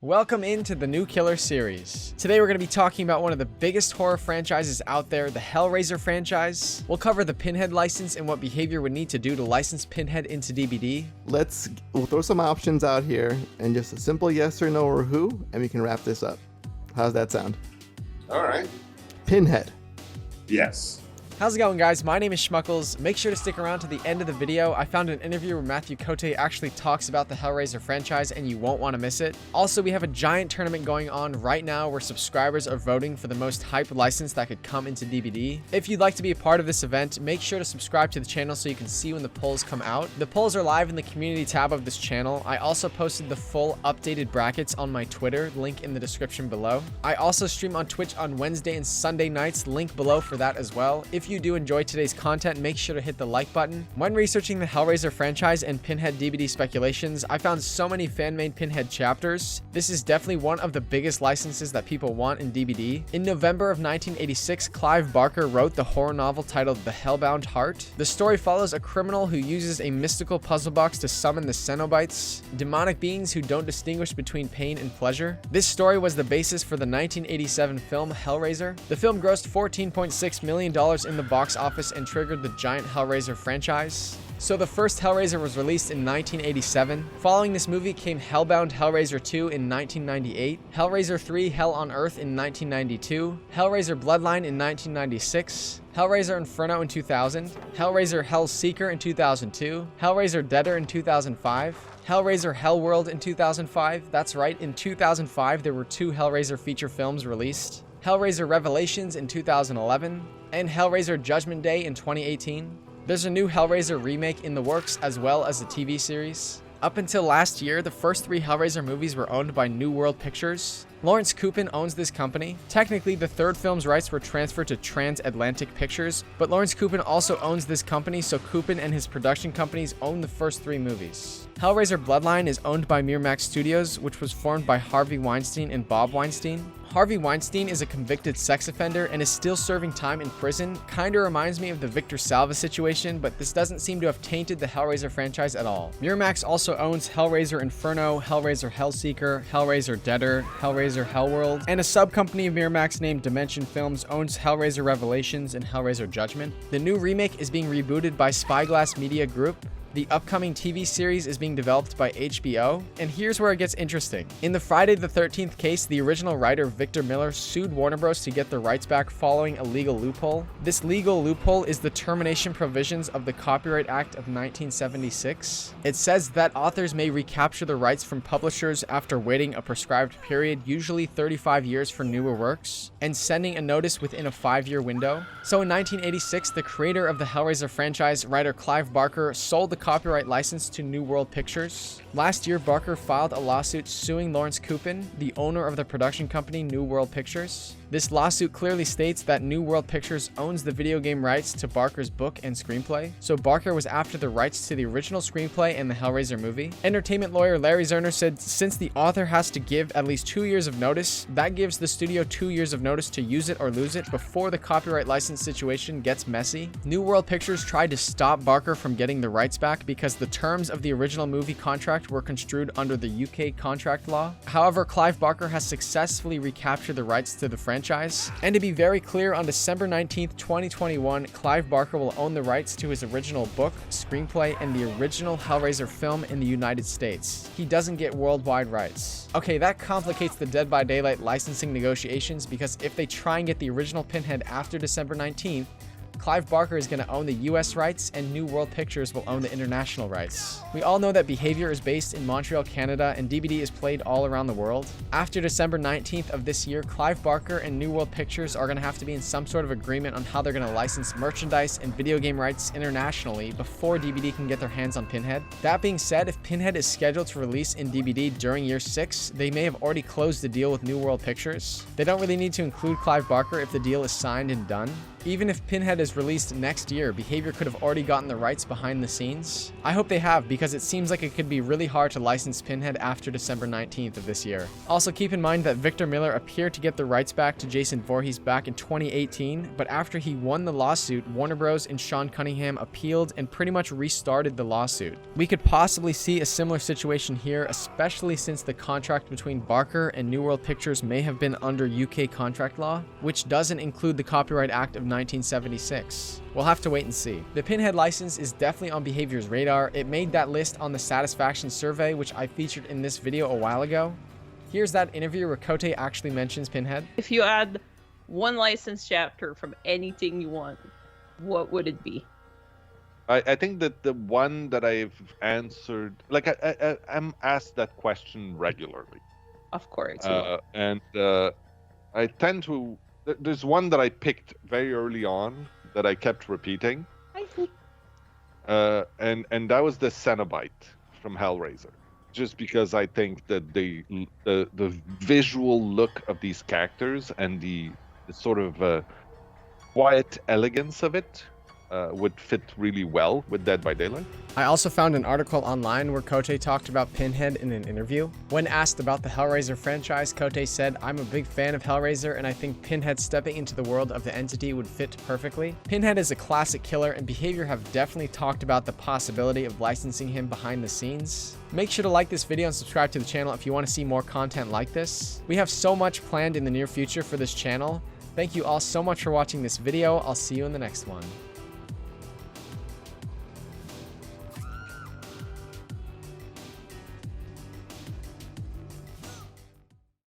Welcome into the New Killer series. Today we're going to be talking about one of the biggest horror franchises out there, the Hellraiser franchise. We'll cover the Pinhead license and what behavior would need to do to license Pinhead into DBD. We'll throw some options out here and just a simple yes or no or who, and we can wrap this up. How's that sound? All right. Pinhead. Yes. How's it going, guys? My name is Schmuckles. Make sure to stick around to the end of the video. I found an interview where Matthew Cote actually talks about the Hellraiser franchise, and you won't want to miss it. Also, we have a giant tournament going on right now where subscribers are voting for the most hyped license that could come into DBD. If you'd like to be a part of this event, make sure to subscribe to the channel so you can see when the polls come out. The polls are live in the community tab of this channel. I also posted the full updated brackets on my Twitter, link in the description below. I also stream on Twitch on Wednesday and Sunday nights, link below for that as well. If you do enjoy today's content, make sure to hit the like button. When researching the Hellraiser franchise and Pinhead DBD speculations, I found so many fan-made Pinhead chapters. This is definitely one of the biggest licenses that people want in DBD. In November of 1986, Clive Barker wrote the horror novel titled The Hellbound Heart. The story follows a criminal who uses a mystical puzzle box to summon the Cenobites, demonic beings who don't distinguish between pain and pleasure. This story was the basis for the 1987 film Hellraiser. The film grossed $14.6 million in the box office and triggered the giant Hellraiser franchise. So the first Hellraiser was released in 1987. Following this movie came Hellbound Hellraiser 2 in 1998, Hellraiser 3 Hell on Earth in 1992, Hellraiser Bloodline in 1996, Hellraiser Inferno in 2000, Hellraiser Hellseeker in 2002, Hellraiser Deader in 2005, Hellraiser Hellworld in 2005. That's right, in 2005 there were two Hellraiser feature films released. Hellraiser Revelations in 2011, and Hellraiser Judgment Day in 2018. There's a new Hellraiser remake in the works, as well as a TV series. Up until last year, the first three Hellraiser movies were owned by New World Pictures. Lawrence Kupin owns this company. Technically, the third film's rights were transferred to Transatlantic Pictures, but Lawrence Kupin also owns this company, so Kupin and his production companies own the first three movies. Hellraiser Bloodline is owned by Miramax Studios, which was formed by Harvey Weinstein and Bob Weinstein. Harvey Weinstein is a convicted sex offender and is still serving time in prison. Kinda reminds me of the Victor Salva situation, but this doesn't seem to have tainted the Hellraiser franchise at all. Miramax also owns Hellraiser Inferno, Hellraiser Hellseeker, Hellraiser Deader, Hellraiser Hellworld, and a sub-company of Miramax named Dimension Films owns Hellraiser Revelations and Hellraiser Judgment. The new remake is being rebooted by Spyglass Media Group. The upcoming TV series is being developed by HBO, and here's where it gets interesting. In the Friday the 13th case, the original writer Victor Miller sued Warner Bros. To get the rights back following a legal loophole. This legal loophole is the termination provisions of the Copyright Act of 1976. It says that authors may recapture the rights from publishers after waiting a prescribed period, usually 35 years for newer works, and sending a notice within a 5-year window. So in 1986, the creator of the Hellraiser franchise, writer Clive Barker, sold the copyright license to New World Pictures. Last year, Barker filed a lawsuit suing Lawrence Kupin, the owner of the production company New World Pictures. This lawsuit clearly states that New World Pictures owns the video game rights to Barker's book and screenplay, so Barker was after the rights to the original screenplay and the Hellraiser movie. Entertainment lawyer Larry Zerner said since the author has to give at least 2 years of notice, that gives the studio 2 years of notice to use it or lose it before the copyright license situation gets messy. New World Pictures tried to stop Barker from getting the rights back because the terms of the original movie contract were construed under the UK contract law. However, Clive Barker has successfully recaptured the rights to the franchise. And to be very clear, on December 19th, 2021, Clive Barker will own the rights to his original book, screenplay, and the original Hellraiser film in the United States. He doesn't get worldwide rights. Okay, that complicates the Dead by Daylight licensing negotiations because if they try and get the original Pinhead after December 19th, Clive Barker is going to own the US rights and New World Pictures will own the international rights. We all know that Behavior is based in Montreal, Canada, and DBD is played all around the world. After December 19th of this year, Clive Barker and New World Pictures are going to have to be in some sort of agreement on how they're going to license merchandise and video game rights internationally before DBD can get their hands on Pinhead. That being said, if Pinhead is scheduled to release in DBD during year 6, they may have already closed the deal with New World Pictures. They don't really need to include Clive Barker if the deal is signed and done. Even if Pinhead is released next year, Behavior could have already gotten the rights behind the scenes. I hope they have, because it seems like it could be really hard to license Pinhead after December 19th of this year. Also, keep in mind that Victor Miller appeared to get the rights back to Jason Voorhees back in 2018, but after he won the lawsuit, Warner Bros. And Sean Cunningham appealed and pretty much restarted the lawsuit. We could possibly see a similar situation here, especially since the contract between Barker and New World Pictures may have been under UK contract law, which doesn't include the Copyright Act of 1976. We'll have to wait and see. The Pinhead license is definitely on Behavior's radar. It made that list on the satisfaction survey, which I featured in this video a while ago. Here's that interview where Kote actually mentions Pinhead. If you add one license chapter from anything you want, what would it be? I think that the one that I've answered, like I'm asked that question regularly. Of course. I tend to. There's one that I picked very early on that I kept repeating. I see. And that was the Cenobite from Hellraiser. Just because I think that the visual look of these characters and the sort of quiet elegance of it would fit really well with Dead by Daylight. I also found an article online where Kote talked about Pinhead in an interview. When asked about the Hellraiser franchise, Kote said, "I'm a big fan of Hellraiser, and I think Pinhead stepping into the world of the entity would fit perfectly. Pinhead is a classic killer, and Behavior have definitely talked about the possibility of licensing him behind the scenes." Make sure to like this video and subscribe to the channel if you want to see more content like this. We have so much planned in the near future for this channel. Thank you all so much for watching this video. I'll see you in the next one.